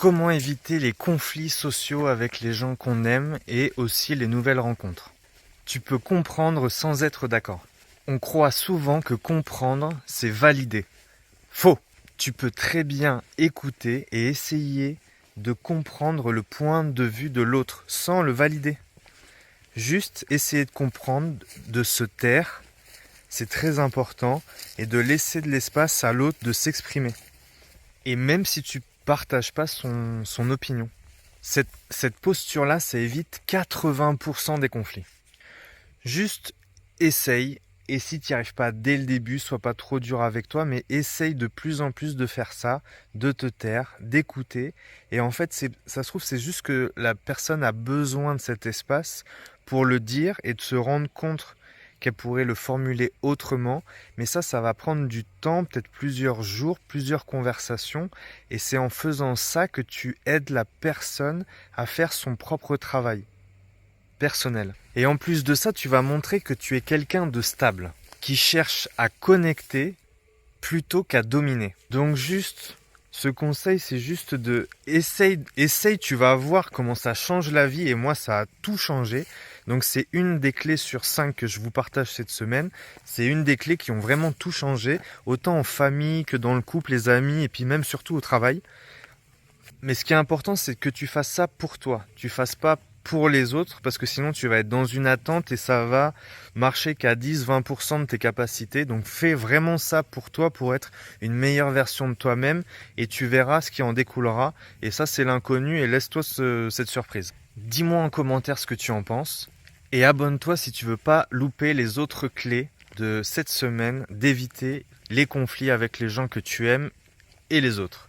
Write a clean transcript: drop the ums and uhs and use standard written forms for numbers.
Comment éviter les conflits sociaux avec les gens qu'on aime et aussi les nouvelles rencontres? Tu peux comprendre sans être d'accord. On croit souvent que comprendre, c'est valider. Faux! Tu peux très bien écouter et essayer de comprendre le point de vue de l'autre sans le valider. Juste essayer de comprendre, de se taire, c'est très important, et de laisser de l'espace à l'autre de s'exprimer. Et même si tu partages pas son opinion. Cette posture-là, ça évite 80% des conflits. Juste essaye, et si tu n'y arrives pas dès le début, sois pas trop dur avec toi, mais essaye de plus en plus de faire ça, de te taire, d'écouter. Et en fait, ça se trouve, c'est juste que la personne a besoin de cet espace pour le dire et de se rendre compte qu'elle pourrait le formuler autrement. Mais ça va prendre du temps, peut-être plusieurs jours, plusieurs conversations. Et c'est en faisant ça que tu aides la personne à faire son propre travail personnel. Et en plus de ça, tu vas montrer que tu es quelqu'un de stable, qui cherche à connecter plutôt qu'à dominer. Donc juste, ce conseil, c'est juste de essaye, tu vas voir comment ça change la vie, et moi ça a tout changé. Donc c'est une des clés sur 5 que je vous partage cette semaine. C'est une des clés qui ont vraiment tout changé, autant en famille que dans le couple, les amis, et puis même surtout au travail. Mais ce qui est important, c'est que tu fasses ça pour toi. Tu fasses pas pour les autres, parce que sinon tu vas être dans une attente et ça va marcher qu'à 10-20% de tes capacités. Donc fais vraiment ça pour toi, pour être une meilleure version de toi-même, et tu verras ce qui en découlera. Et ça, c'est l'inconnu, et laisse-toi cette surprise. Dis-moi en commentaire ce que tu en penses, et abonne-toi si tu veux pas louper les autres clés de cette semaine d'éviter les conflits avec les gens que tu aimes et les autres.